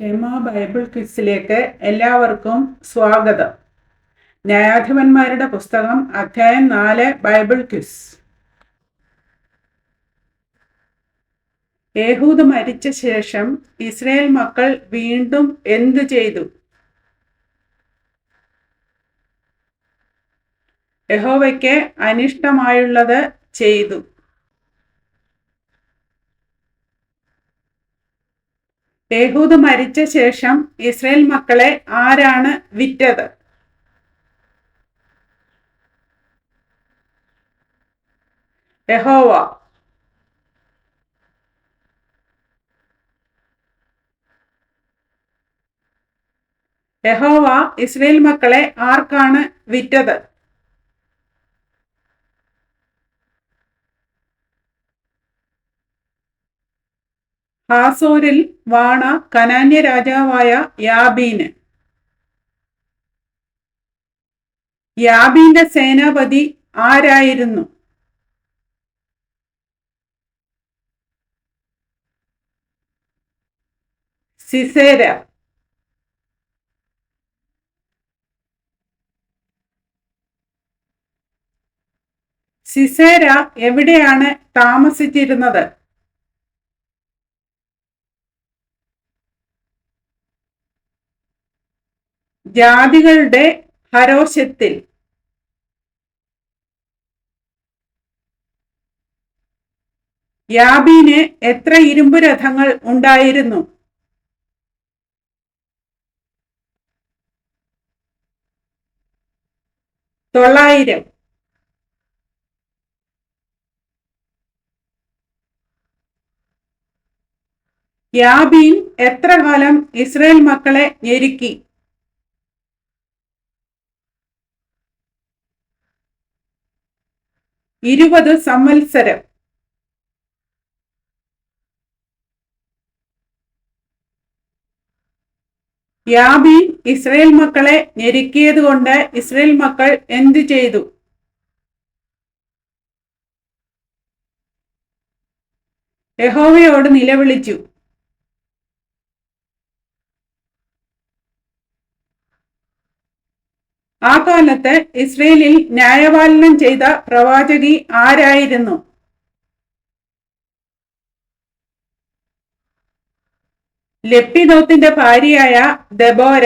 ക്ഷേമ ബൈബിൾ ക്വിസിലേക്ക് എല്ലാവർക്കും സ്വാഗതം. ന്യായാധിപന്മാരുടെ പുസ്തകം അധ്യായം 4 ബൈബിൾ ക്വിസ്. ഏഹൂദ് മരിച്ച ശേഷം ഇസ്രായേൽ മക്കൾ വീണ്ടും എന്തു ചെയ്തു? യഹോവയ്ക്ക് അനിഷ്ടമായുള്ളത് ചെയ്തു. ഏഹൂദ് മരിച്ച ശേഷം ഇസ്രായേൽ മക്കളെ ആരാണ് വിറ്റത്? യഹോവ. യഹോവ ഇസ്രായേൽ മക്കളെ ആർക്കാണ് വിറ്റത്? ഹാസോരിൽ വാണ കനാന്യ രാജാവായ യാബീന്. യാബീന്റെ സേനാപതി ആരായിരുന്നു? സിസേര. സിസേര എവിടെയാണ് താമസിച്ചിരുന്നത്? ജാതികളുടെ ഹരോശത്തിൽ. യാബീന് എത്ര ഇരുമ്പു രഥങ്ങൾ ഉണ്ടായിരുന്നു? 900. യാബീൻ എത്ര കാലം ഇസ്രായേൽ മക്കളെ ഞെരുക്കി? 20 സംവത്സരം. യാബീൻ ഇസ്രായേൽ മക്കളെ ഞെരുക്കിയത് കൊണ്ട് ഇസ്രായേൽ മക്കൾ എന്തു ചെയ്തു? യഹോവയോട് നിലവിളിച്ചു. ആ കാലത്ത് ഇസ്രായേലിൽ ന്യായപാലനം ചെയ്ത പ്രവാചകി ആരായിരുന്നു? ലെപ്പിദോത്തിന്റെ ഭാര്യയായ ദെബോര.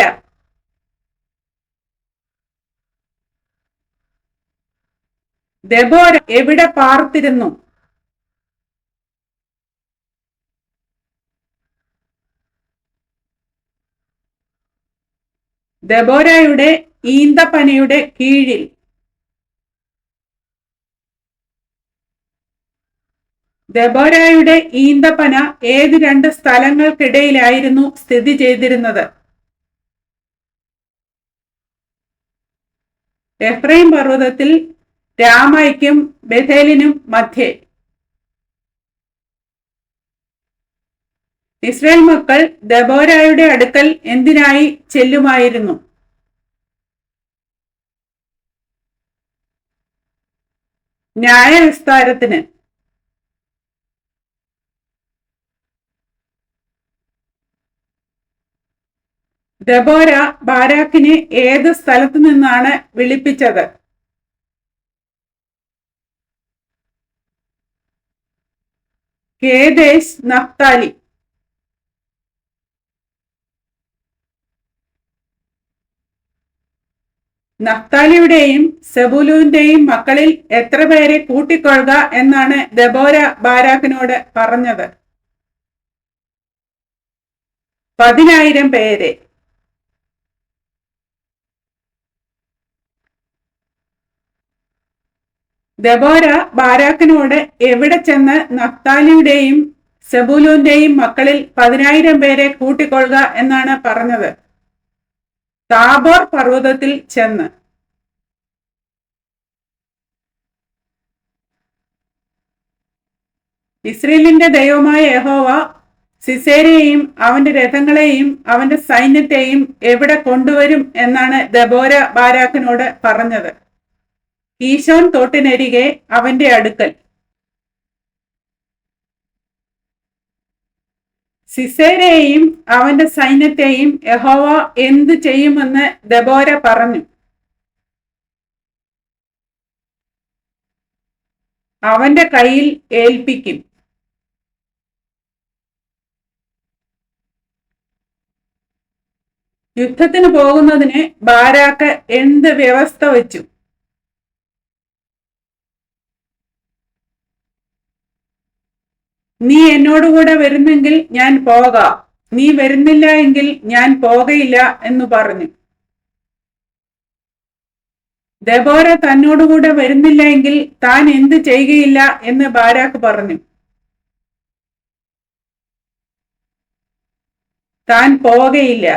ദെബോര എവിടെ പാർത്തിരുന്നു? ദെബോരയുടെ ഈന്തപ്പനയുടെ കീഴിൽ. ദെബോരയുടെ ഈന്തപ്പന ഏത് 2 സ്ഥലങ്ങൾക്കിടയിലായിരുന്നു സ്ഥിതി ചെയ്തിരുന്നത്? എഫ്രൈം പർവ്വതത്തിൽ രാമയ്ക്കും ബേഥേലിനും മധ്യേ. ഇസ്രായേൽ മക്കൾ ദെബോരയുടെ അടുക്കൽ എന്തിനായി ചെല്ലുമായിരുന്നു? ന്യായവിസ്താരത്തിന്. ദെബോര ബാരാക്കിനെ ഏത് സ്ഥലത്തു നിന്നാണ് വിളിപ്പിച്ചത്? Kedesh Naphtali. നഫ്താലിയുടെയും സെബൂലൂന്റെയും മക്കളിൽ എത്ര പേരെ കൂട്ടിക്കൊള്ളുക എന്നാണ് ദെബോര ബാരാക്കിനോട് പറഞ്ഞത്? 10,000 പേരെ. ദെബോര ബാരാക്കിനോട് എവിടെ ചെന്ന് നഫ്താലിയുടെയും സെബൂലൂന്റെയും മക്കളിൽ 10,000 പേരെ കൂട്ടിക്കൊള്ളുക എന്നാണ് പറഞ്ഞത്? താബോർ പർവ്വതത്തിൽ ചെന്ന്. ഇസ്രായേലിന്റെ ദൈവമായ യഹോവ സിസേരയെയും അവന്റെ രഥങ്ങളെയും അവന്റെ സൈന്യത്തെയും എവിടെ കൊണ്ടുവരും എന്നാണ് ദെബോര ബാരാക്കിനോട് പറഞ്ഞത്? കീശോൻ തോട്ടിനരികെ അവന്റെ അടുക്കൽ. സിസേരയെയും അവന്റെ സൈന്യത്തെയും യഹോവ എന്തു ചെയ്യുമെന്ന് ദെബോര പറഞ്ഞു. അവന്റെ കയ്യിൽ ഏൽപ്പിക്കും. യുദ്ധത്തിന് പോകുന്നതിന് ബാരാക്ക് എന്ത് വ്യവസ്ഥ വെച്ചു? നീ എന്നോടുകൂടെ വരുന്നെങ്കിൽ ഞാൻ പോകാം, നീ വരുന്നില്ല എങ്കിൽ ഞാൻ പോകയില്ല എന്ന് പറഞ്ഞു. ദെബോര തന്നോടുകൂടെ വരുന്നില്ല എങ്കിൽ താൻ എന്ത് ചെയ്യുകയില്ല എന്ന് ബാരാക്ക് പറഞ്ഞു. താൻ പോകയില്ല.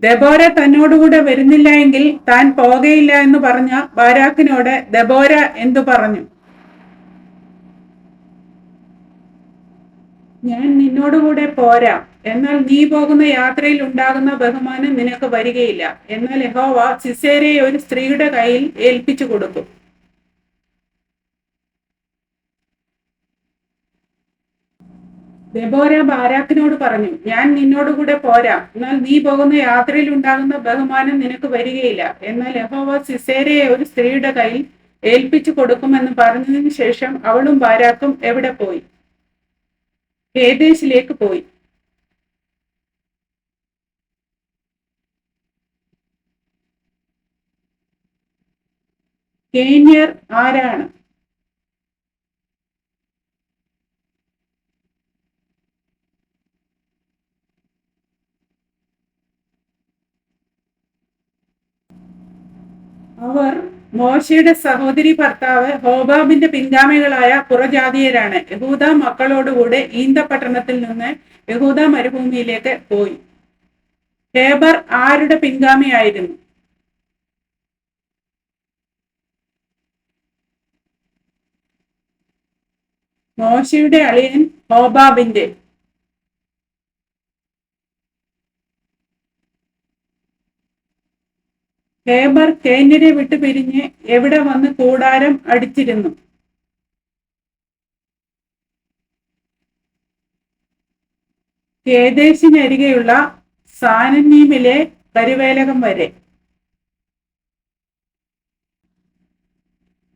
ദെബോര തന്നോടുകൂടെ വരുന്നില്ല എങ്കിൽ താൻ പോകയില്ല എന്ന് പറഞ്ഞ ബാരാക്കിനോട് ദെബോര എന്തു പറഞ്ഞു? ഞാൻ നിന്നോടുകൂടെ പോരാം, എന്നാൽ നീ പോകുന്ന യാത്രയിൽ ഉണ്ടാകുന്ന ബഹുമാനം നിനക്ക് വരികയില്ല. എന്നാൽ യഹോവ സിസേരയെ ഒരു സ്ത്രീയുടെ കയ്യിൽ ഏൽപ്പിച്ചു കൊടുക്കും. ദെബോര ബാരാക്കിനോട് പറഞ്ഞു, ഞാൻ നിന്നോടുകൂടെ പോരാം, എന്നാൽ നീ പോകുന്ന യാത്രയിൽ ഉണ്ടാകുന്ന ബഹുമാനം നിനക്ക് വരികയില്ല. എന്നാൽ യഹോവ സിസേരയെ ഒരു സ്ത്രീയുടെ കയ്യിൽ ഏൽപ്പിച്ചു കൊടുക്കുമെന്ന് പറഞ്ഞതിന് ശേഷം അവളും ബാരാക്കും എവിടെ പോയി? കേദേശിലേക്ക് പോയി. കേന്യർ ആരാണ്? അവർ മോശയുടെ സഹോദരി ഭർത്താവ് ഹോബാബിന്റെ പിൻഗാമികളായ പുറജാതീയരാണ്. യഹൂദ മക്കളോടുകൂടെ ഈന്തപട്ടണത്തിൽ നിന്ന് യഹൂദ മരുഭൂമിയിലേക്ക് പോയി. ഹേബർ ആരുടെ പിൻഗാമിയായിരുന്നു? മോശയുടെ അളിയൻ ഹോബാബിന്റെ. ഹേബർ കേന്യരെ വിട്ടു പിരിഞ്ഞ് എവിടെ വന്ന് കൂടാരം അടിച്ചിരുന്നു? കേദേശിനരികെയുള്ള സാനന്നീമിലെ കരുവേലകം വരെ.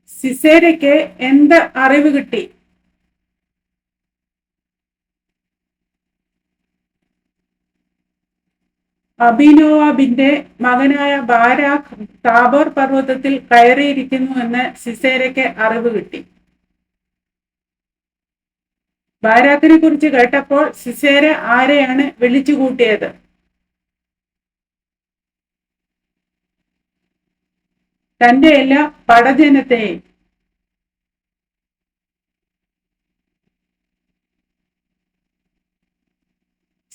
സിസേരയ്ക്ക് എന്ത് അറിവ് കിട്ടി? അബിനോവാബിന്റെ മകനായ ബാരാഖ് താബോർ പർവ്വതത്തിൽ കയറിയിരിക്കുന്നു എന്ന് സിസേരയ്ക്ക് അറിവ് കിട്ടി. ബാരാക്കിനെ കുറിച്ച് കേട്ടപ്പോൾ സിസേര ആരെയാണ് വിളിച്ചു കൂട്ടിയത്? തന്റെ എല്ലാ പടജനത്തെയും.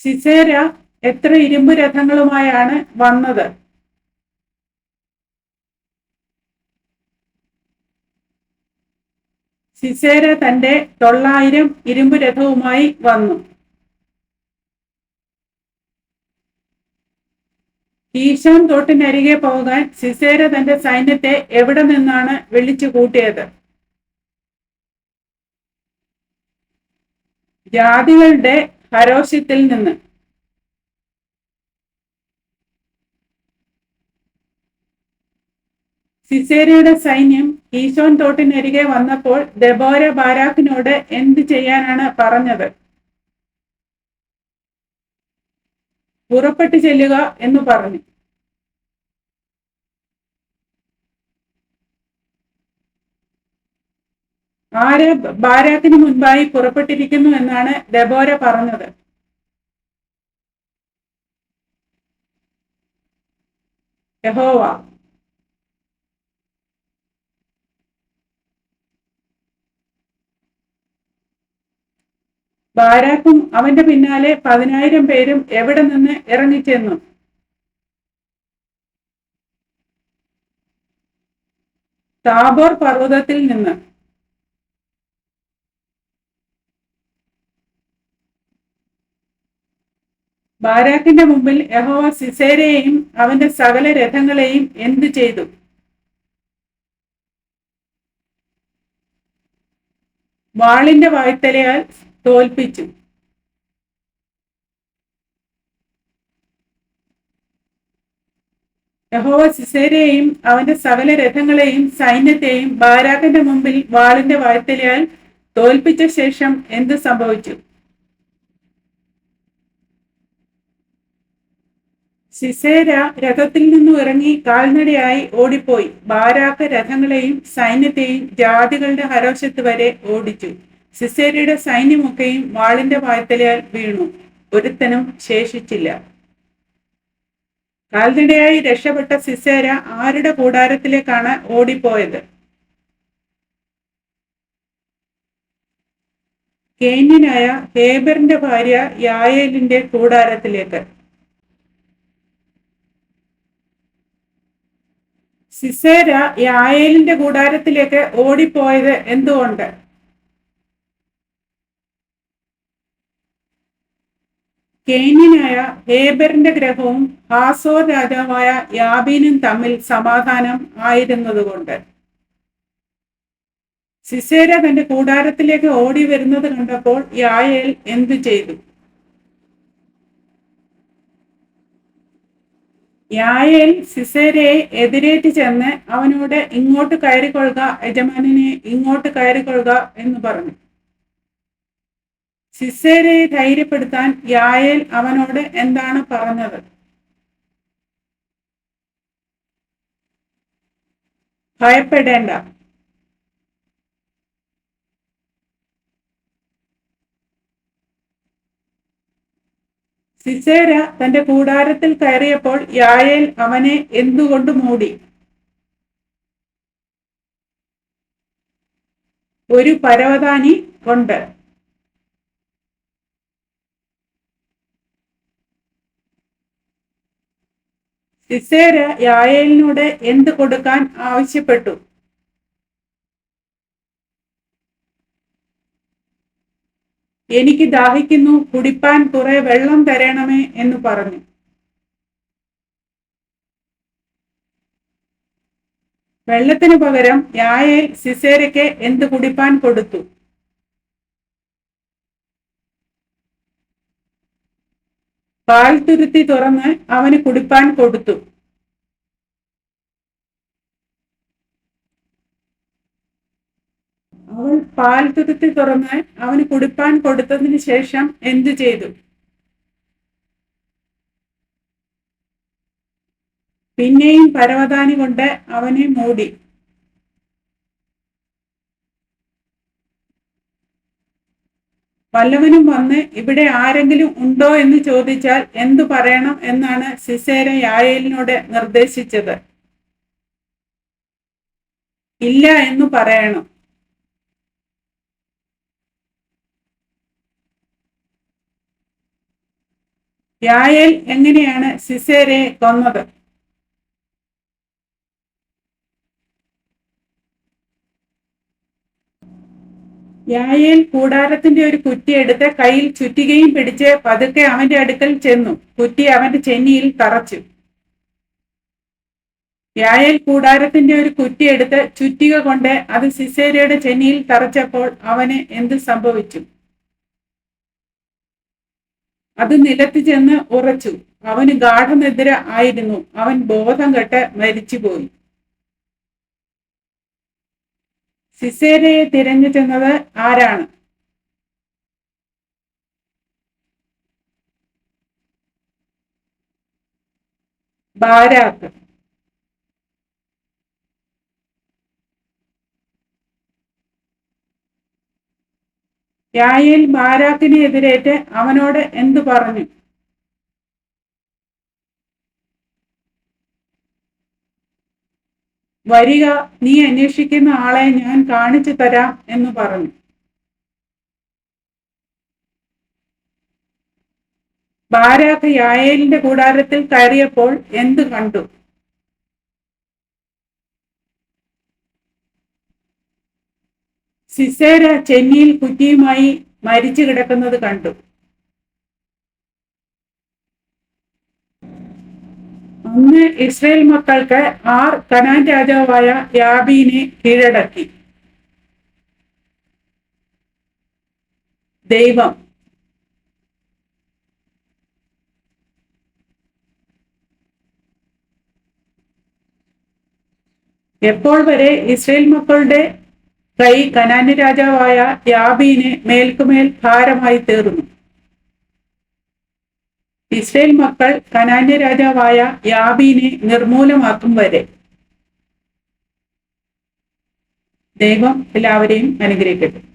സിസേര എത്ര ഇരുമ്പ് രഥങ്ങളുമായാണ് വന്നത്? സിസേര തന്റെ 900 ഇരുമ്പ് രഥവുമായി വന്നു. കീശോൻ തോട്ടിനരികെ പോകാൻ സിസേര തന്റെ സൈന്യത്തെ എവിടെ നിന്നാണ് വിളിച്ചു കൂട്ടിയത്? ജാതികളുടെ ഹരോശത്തിൽ നിന്ന്. സിസേരയുടെ സൈന്യം കീശോൻ തോട്ടിനരികെ വന്നപ്പോൾ ദെബോര ബാരാക്കിനോട് എന്ത് ചെയ്യാനാണ് പറഞ്ഞത്? പുറപ്പെട്ടു ചെല്ലുക എന്ന് പറഞ്ഞു. ആര് ബാരാക്കിന് മുൻപായി പുറപ്പെട്ടിരിക്കുന്നു എന്നാണ് ദെബോര പറഞ്ഞത്? യഹോവ. ബാരാക്കും അവന്റെ പിന്നാലെ 10,000 പേരും എവിടെ നിന്ന് ഇറങ്ങിച്ചെന്നു? താബോർ പർവ്വതത്തിൽ നിന്ന്. ബാരാക്കിന്റെ മുമ്പിൽ യഹോവ സിസേരയെയും അവന്റെ സകല രഥങ്ങളെയും എന്തു ചെയ്തു? വാളിന്റെ വായ്ത്തലയാൽ തോൽപ്പിച്ചു. യഹോവ സിസേരയെയും അവന്റെ സകല രഥങ്ങളെയും സൈന്യത്തെയും ബാരാക്കിന്റെ മുമ്പിൽ വാളിന്റെ വായ്ത്തലയാൽ തോൽപ്പിച്ച ശേഷം എന്ത് സംഭവിച്ചു? സിസേര രഥത്തിൽ നിന്നും ഇറങ്ങി കാൽനടയായി ഓടിപ്പോയി. ബാരാക്ക് രഥങ്ങളെയും സൈന്യത്തെയും ജാതികളുടെ ഹരോശത്ത് വരെ ഓടിച്ചു. സിസേരയുടെ സൈന്യമൊക്കെയും വാളിന്റെ വായ്ത്തലയാൽ വീണു, ഒരുത്തനും ശേഷിച്ചില്ല. കാൽനടയായി രക്ഷപ്പെട്ട സിസേര ആരുടെ കൂടാരത്തിലേക്കാണ് ഓടിപ്പോയത്? കേന്യനായ ഹേബറിന്റെ ഭാര്യ യായേലിന്റെ കൂടാരത്തിലേക്ക്. സിസേര യായേലിന്റെ കൂടാരത്തിലേക്ക് ഓടിപ്പോയത് എന്തുകൊണ്ട്? കേന്യനായ ഹേബറിന്റെ ഗ്രഹവും ഹാസോർ രാജാവായ യാബീനും തമ്മിൽ സമാധാനം ആയിരുന്നതുകൊണ്ട്. സിസേര തന്റെ കൂടാരത്തിലേക്ക് ഓടി വരുന്നത് കണ്ടപ്പോൾ യായേൽ എന്തു ചെയ്തു? യായേൽ സിസേരയെ എതിരേറ്റ് ചെന്ന് അവനോട് ഇങ്ങോട്ട് കയറിക്കൊള്ളുക, യജമാനനെ ഇങ്ങോട്ട് കയറിക്കൊള്ളുക എന്ന് പറഞ്ഞു. സിസേരയെ ധൈര്യപ്പെടുത്താൻ യായേൽ അവനോട് എന്താണ് പറഞ്ഞത്? ഭയപ്പെടേണ്ട, സിസേര തന്റെ കൂടാരത്തിൽ കയറിയപ്പോൾ യായേൽ അവനെ എന്തുകൊണ്ട് മൂടി? ഒരു പരവതാനി കൊണ്ട്. സിസേര യായേലിനോട് എന്ത് കൊടുക്കാൻ ആവശ്യപ്പെട്ടു? എനിക്ക് ദാഹിക്കുന്നു, കുടിപ്പാൻ കുറെ വെള്ളം തരണമേ എന്ന് പറഞ്ഞു. വെള്ളത്തിനു പകരം യായേൽ സിസേരയ്ക്ക് എന്ത് കുടിപ്പാൻ കൊടുത്തു? പാൽ തുരുത്തി തുറന്ന് അവന് കുടിപ്പാൻ കൊടുത്തു. അവൾ പാൽ തുരുത്തി തുറന്ന് അവന് കുടിപ്പാൻ കൊടുത്തതിന് ശേഷം എന്തു ചെയ്തു? പിന്നെയും പരവതാനി കൊണ്ട് അവനെ മൂടി. വല്ലവനും വന്ന് ഇവിടെ ആരെങ്കിലും ഉണ്ടോ എന്ന് ചോദിച്ചാൽ എന്തു പറയണം എന്നാണ് സിസേര യായേലിനോട് നിർദ്ദേശിച്ചത്? ഇല്ല എന്ന് പറയണം. യായേൽ എങ്ങനെയാണ് സിസേരയെ കൊന്നത്? യായേൽ കൂടാരത്തിന്റെ ഒരു കുറ്റി എടുത്ത് കയ്യിൽ ചുറ്റികയും പിടിച്ച് പതുക്കെ അവന്റെ അടുക്കൽ ചെന്നു. കുറ്റി അവന്റെ ചെന്നിയിൽ തറച്ചു. യായേൽ കൂടാരത്തിന്റെ ഒരു കുറ്റി എടുത്ത് ചുറ്റിക കൊണ്ട് അത് സിസേരയുടെ ചെന്നിയിൽ തറച്ചപ്പോൾ അവന് എന്ത് സംഭവിച്ചു? അത് നിലത്ത് ചെന്ന് ഉറച്ചു. അവന് ഗാഠനിദ്ര ആയിരുന്നു. അവൻ ബോധം കെട്ട് മരിച്ചുപോയി. സിസേരയെ തിരഞ്ഞു ചെന്നത് ആരാണ്? ബാരാക്ക്. യായേൽ ബാരാക്കിനെ എതിരേറ്റ് അവനോട് എന്തു പറഞ്ഞു? വരിക, നീ അന്വേഷിക്കുന്ന ആളെ ഞാൻ കാണിച്ചു തരാം എന്ന് പറഞ്ഞു. ബാരാക്ക് യായേലിന്റെ കൂടാരത്തിൽ കയറിയപ്പോൾ എന്ത് കണ്ടു? സിസേര ചെന്നിയിൽ കുറ്റിയുമായി മരിച്ചു കിടക്കുന്നത് കണ്ടു. അന്ന് ഇസ്രായേൽ മക്കൾക്ക് കനാൻ രാജാവായ യാബീനെ കീഴടക്കി. ദൈവം എപ്പോൾ വരെ ഇസ്രയേൽ മക്കളുടെ കൈ കനാന്യ രാജാവായ യാബീന് മേൽക്കുമേൽ ഭാരമായി തീർന്നു. ഇസ്രയേൽ മക്കൾ കനാന്യ രാജാവായ യാബീനെ നിർമൂലമാക്കും വരെ. ദൈവം എല്ലാവരെയും അനുഗ്രഹിക്കട്ടെ.